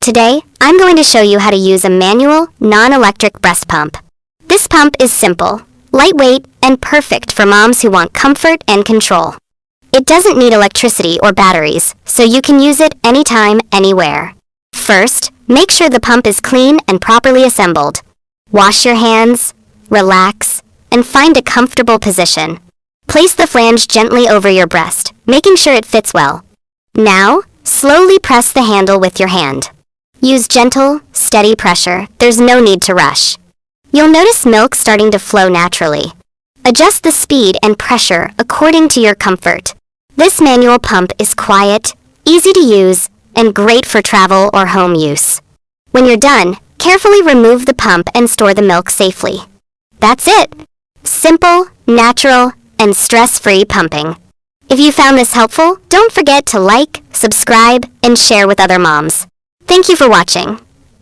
Today, I'm going to show you how to use a manual, non-electric breast pump. This pump is simple, lightweight, and perfect for moms who want comfort and control. It doesn't need electricity or batteries, so you can use it anytime, anywhere. First, make sure the pump is clean and properly assembled. Wash your hands, relax, and find a comfortable position. Place the flange gently over your breast, making sure it fits well. Now, slowly press the handle with your hand. Use gentle, steady pressure. There's no need to rush. You'll notice milk starting to flow naturally. Adjust the speed and pressure according to your comfort. This manual pump is quiet, easy to use, and great for travel or home use. When you're done, carefully remove the pump and store the milk safely. That's it! Simple, natural, and stress-free pumping. If you found this helpful, don't forget to like, subscribe, and share with other moms. Thank you for watching. ****